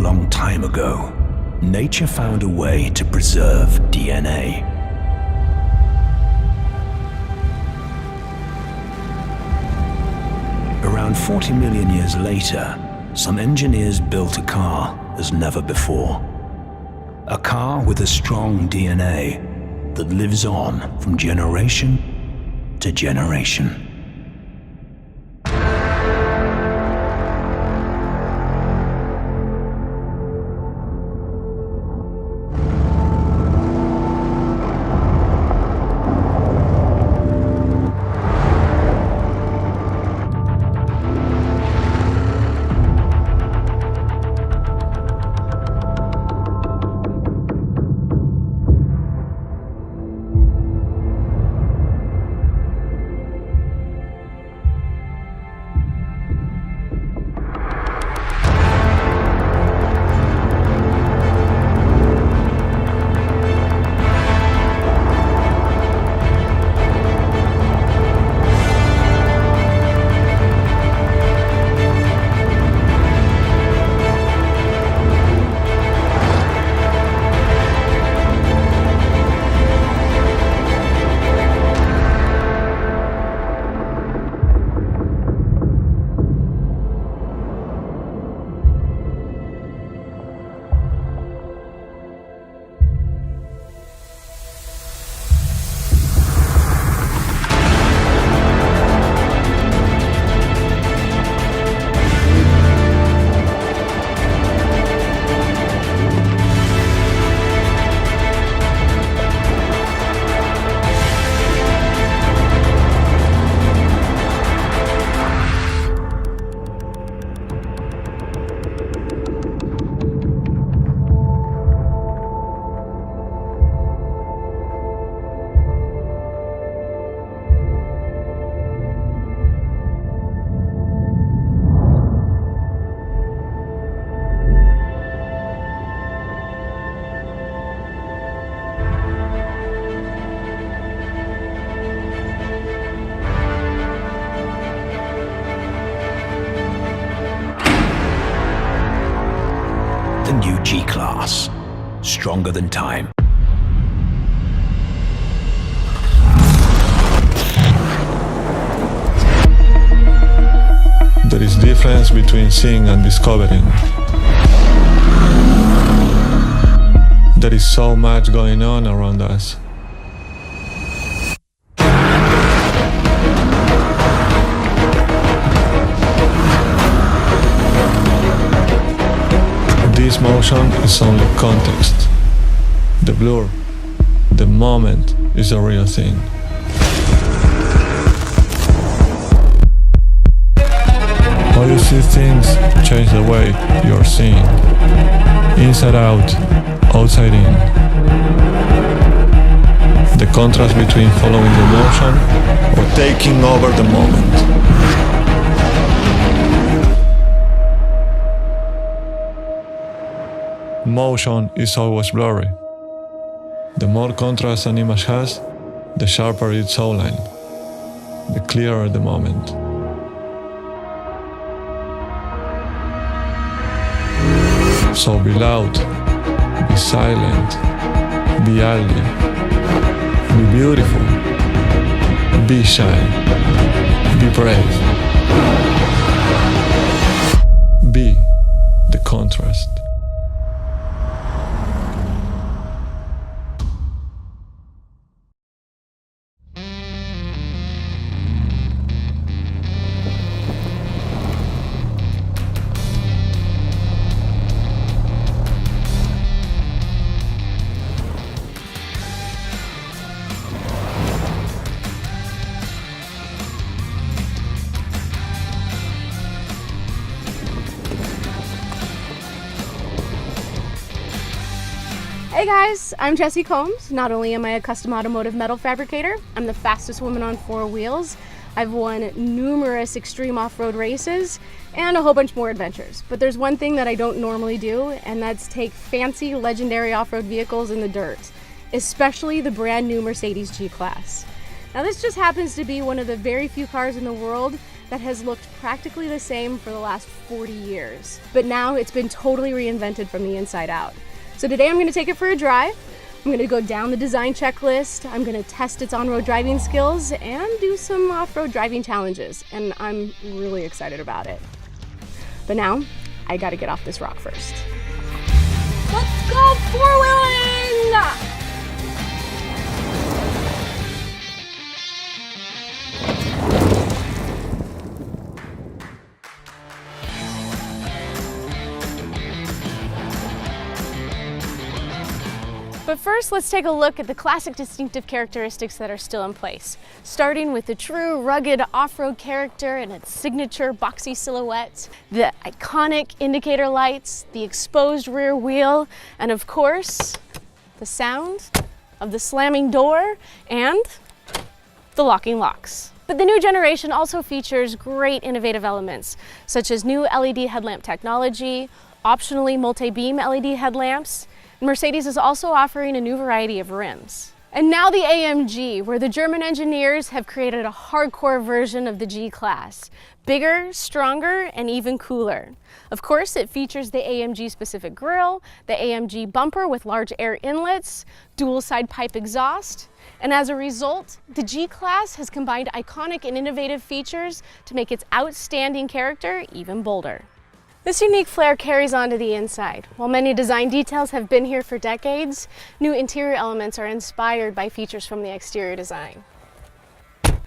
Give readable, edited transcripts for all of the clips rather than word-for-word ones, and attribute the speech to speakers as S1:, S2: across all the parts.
S1: long time ago, nature found a way to preserve DNA. Around 40 million years later, some engineers built a car as never before. A car with a strong DNA that lives on from generation to generation. The new G-Class, stronger than time.
S2: There is difference between seeing and discovering. There is so much going on around us. This motion is only context. The blur, the moment is a real thing. How you see things change the way you're seeing. Inside out, outside in. The contrast between following the motion or taking over the moment. Motion is always blurry. The more contrast an image has, the sharper its outline, the clearer the moment. So be loud, be silent, be ugly, be beautiful, be shy, be brave. Be the contrast.
S3: Hey guys, I'm Jessie Combs. Not only am I a custom automotive metal fabricator, I'm the fastest woman on four wheels. I've won numerous extreme off-road races and a whole bunch more adventures. But there's one thing that I don't normally do, and that's take fancy legendary off-road vehicles in the dirt, especially the brand new Mercedes G-Class. Now this just happens to be one of the very few cars in the world that has looked practically the same for the last 40 years. But now it's been totally reinvented from the inside out. So today I'm going to take it for a drive. I'm going to go down the design checklist. I'm going to test its on-road driving skills and do some off-road driving challenges. And I'm really excited about it. But now I got to get off this rock first. Let's go four-wheeling! But first, let's take a look at the classic distinctive characteristics that are still in place, starting with the true rugged off-road character and its signature boxy silhouette, the iconic indicator lights, the exposed rear wheel, and of course, the sound of the slamming door and the locking locks. But the new generation also features great innovative elements, such as new LED headlamp technology, optionally multi-beam LED headlamps. Mercedes is also offering a new variety of rims. And now the AMG, where the German engineers have created a hardcore version of the G-Class. Bigger, stronger, and even cooler. Of course, it features the AMG specific grille, the AMG bumper with large air inlets, dual side pipe exhaust, and as a result, the G-Class has combined iconic and innovative features to make its outstanding character even bolder. This unique flair carries on to the inside. While many design details have been here for decades, new interior elements are inspired by features from the exterior design.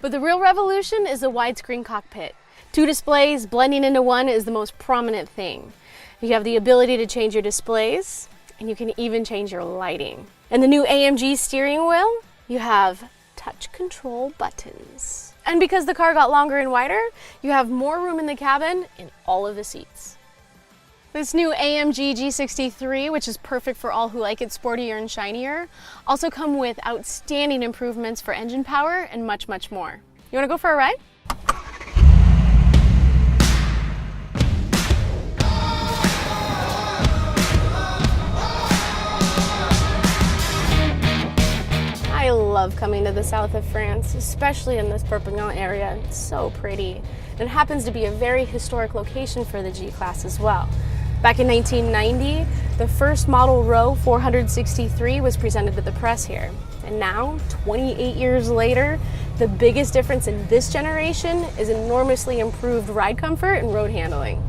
S3: But the real revolution is the widescreen cockpit. Two displays blending into one is the most prominent thing. You have the ability to change your displays, and you can even change your lighting. And the new AMG steering wheel, you have touch control buttons. And because the car got longer and wider, you have more room in the cabin in all of the seats. This new AMG G63, which is perfect for all who like it sportier and shinier, also come with outstanding improvements for engine power and much, much more. You want to go for a ride? I love coming to the south of France, especially in this Perpignan area. It's so pretty. And it happens to be a very historic location for the G-Class as well. Back in 1990, the first model row 463 was presented to the press here. And now, 28 years later, the biggest difference in this generation is enormously improved ride comfort and road handling.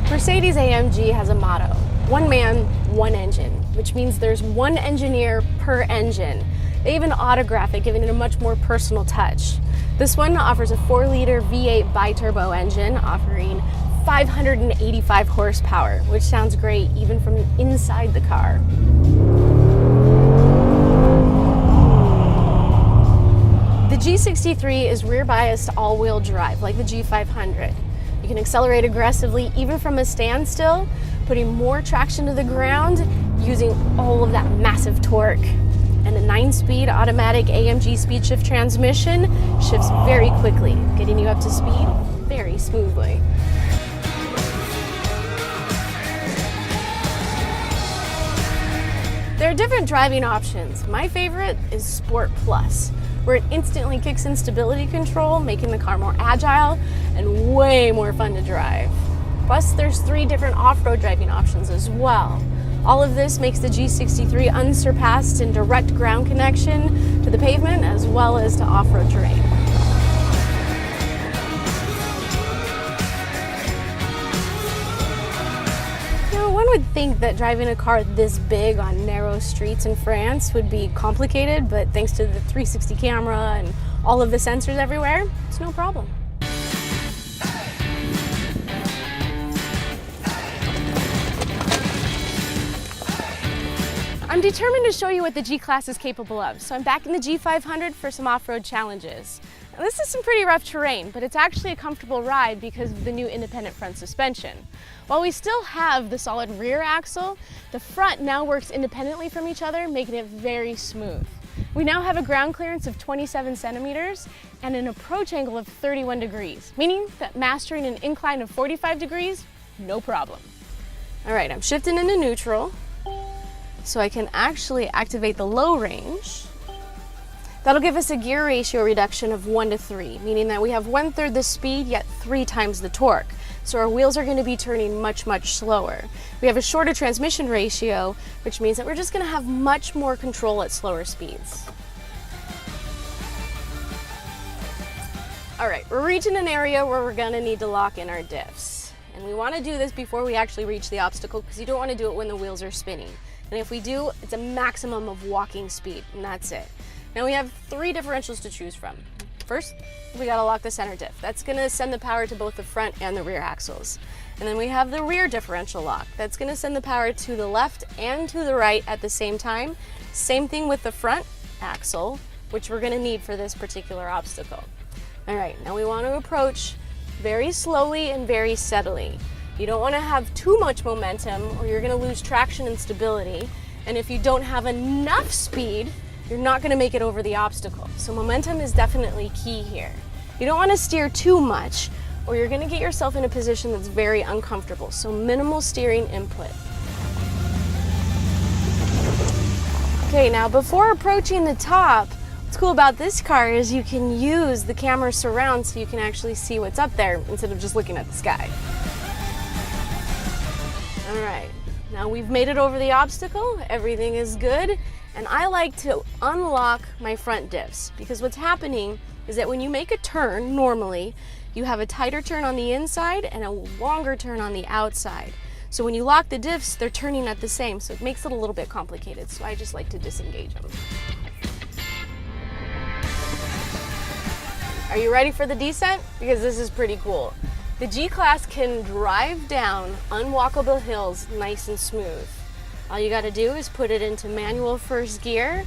S3: Mercedes AMG has a motto, one man, one engine, which means there's one engineer per engine. They even autograph it, giving it a much more personal touch. This one offers a 4-liter V8 bi-turbo engine offering 585 horsepower, which sounds great even from inside the car. The G63 is rear-biased all-wheel drive like the G500. You can accelerate aggressively even from a standstill, putting more traction to the ground using all of that massive torque. And a 9-speed automatic AMG speed shift transmission shifts very quickly, getting you up to speed very smoothly. There are different driving options. My favorite is Sport Plus, where it instantly kicks in stability control, making the car more agile and way more fun to drive. Plus, there's 3 different off-road driving options as well. All of this makes the G63 unsurpassed in direct ground connection to the pavement as well as to off-road terrain. Now, one would think that driving a car this big on narrow streets in France would be complicated, but thanks to the 360 camera and all of the sensors everywhere, it's no problem. I'm determined to show you what the G-Class is capable of, so I'm back in the G500 for some off-road challenges. Now, this is some pretty rough terrain, but it's actually a comfortable ride because of the new independent front suspension. While we still have the solid rear axle, the front now works independently from each other, making it very smooth. We now have a ground clearance of 27 centimeters and an approach angle of 31 degrees, meaning that mastering an incline of 45 degrees, no problem. All right, I'm shifting into neutral, so I can actually activate the low range That'll give us a gear ratio reduction of 1 to 3, meaning that we have 1/3 the speed, yet 3 times the torque. So our wheels are going to be turning much, much slower. We have a shorter transmission ratio, which means that we're just going to have much more control at slower speeds. All right, we're reaching an area where we're going to need to lock in our diffs. And we want to do this before we actually reach the obstacle, because you don't want to do it when the wheels are spinning. And if we do, it's a maximum of walking speed, and that's it. Now we have 3 differentials to choose from. First, we gotta lock the center diff. That's gonna send the power to both the front and the rear axles. And then we have the rear differential lock. That's gonna send the power to the left and to the right at the same time. Same thing with the front axle, which we're gonna need for this particular obstacle. All right, now we wanna approach very slowly and very steadily. You don't wanna have too much momentum or you're gonna lose traction and stability. And if you don't have enough speed, you're not going to make it over the obstacle. So momentum is definitely key here. You don't want to steer too much or you're going to get yourself in a position that's very uncomfortable. So minimal steering input. Okay, now before approaching the top, what's cool about this car is you can use the camera surround so you can actually see what's up there instead of just looking at the sky. All right, now we've made it over the obstacle. Everything is good. And I like to unlock my front diffs because what's happening is that when you make a turn, normally, you have a tighter turn on the inside and a longer turn on the outside. So when you lock the diffs, they're turning at the same, so it makes it a little bit complicated. So I just like to disengage them. Are you ready for the descent? Because this is pretty cool. The G-Class can drive down unwalkable hills nice and smooth. All you gotta do is put it into manual first gear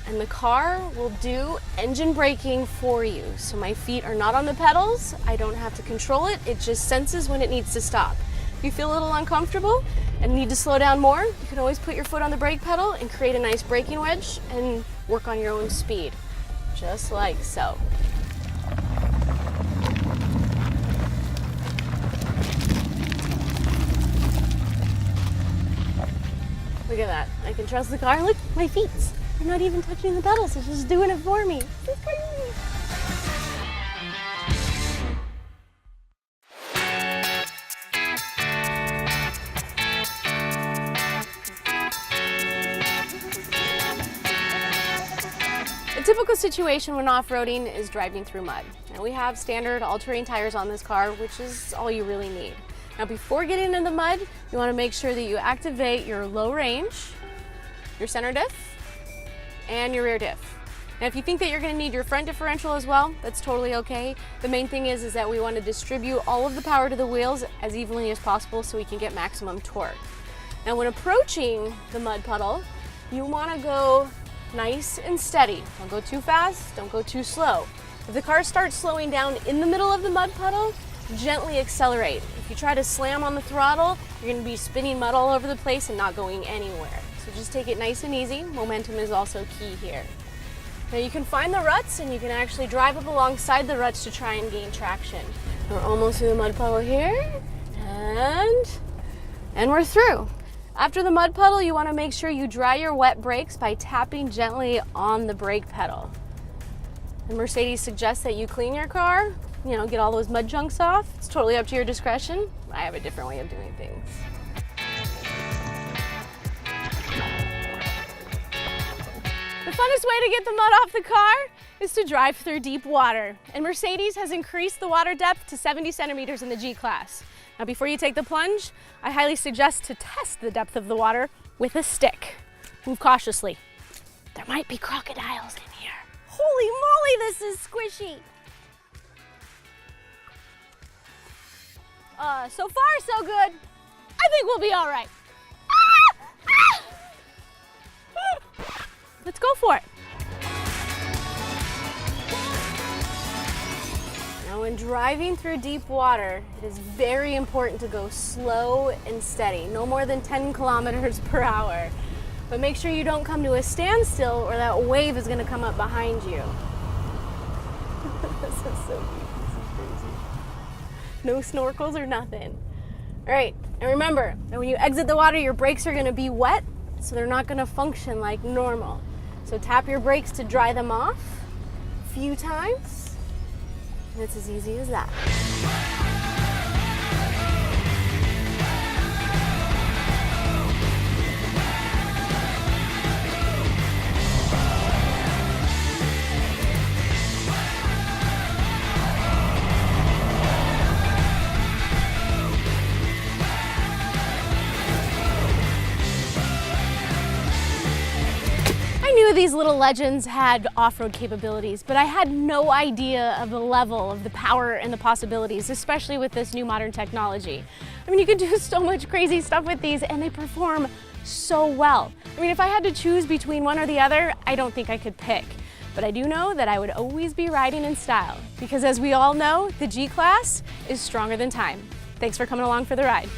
S3: and the car will do engine braking for you. So my feet are not on the pedals, I don't have to control it, it just senses when it needs to stop. If you feel a little uncomfortable and need to slow down more, you can always put your foot on the brake pedal and create a nice braking wedge and work on your own speed, just like so. Look at that. I can trust the car. Look, my feet. They're not even touching the pedals. It's just doing it for me. This is crazy. A typical situation when off-roading is driving through mud. Now we have standard all-terrain tires on this car, which is all you really need. Now before getting in the mud, you want to make sure that you activate your low range, your center diff, and your rear diff. Now if you think that you're going to need your front differential as well, that's totally okay. The main thing is that we want to distribute all of the power to the wheels as evenly as possible so we can get maximum torque. Now when approaching the mud puddle, you want to go nice and steady. Don't go too fast, don't go too slow. If the car starts slowing down in the middle of the mud puddle, gently accelerate. If you try to slam on the throttle, you're going to be spinning mud all over the place and not going anywhere. So just take it nice and easy. Momentum is also key here. Now you can find the ruts and you can actually drive up alongside the ruts to try and gain traction. We're almost through the mud puddle here, and we're through. After the mud puddle, you want to make sure you dry your wet brakes by tapping gently on the brake pedal. And Mercedes suggests that you clean your car, you know, get all those mud chunks off. It's totally up to your discretion. I have a different way of doing things. The funnest way to get the mud off the car is to drive through deep water. And Mercedes has increased the water depth to 70 centimeters in the G-Class. Now before you take the plunge, I highly suggest to test the depth of the water with a stick. Move cautiously. There might be crocodiles in here. Holy moly, this is squishy. So far, so good. I think we'll be all right. Let's go for it. Now, when driving through deep water, it is very important to go slow and steady, no more than 10 kilometers per hour. But make sure you don't come to a standstill or that wave is going to come up behind you. This is so cute. No snorkels or nothing. All right, and remember that when you exit the water, your brakes are gonna be wet, so they're not gonna function like normal. So tap your brakes to dry them off. few times, and it's as easy as that. I knew these little legends had off-road capabilities, but I had no idea of the level of the power and the possibilities, especially with this new modern technology. I mean, you can do so much crazy stuff with these and they perform so well. I mean, if I had to choose between one or the other, I don't think I could pick. But I do know that I would always be riding in style, because as we all know, the G-Class is stronger than time. Thanks for coming along for the ride.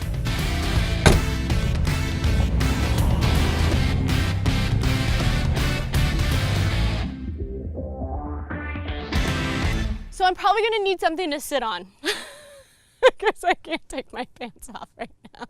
S3: So I'm probably gonna need something to sit on because I can't take my pants off right now.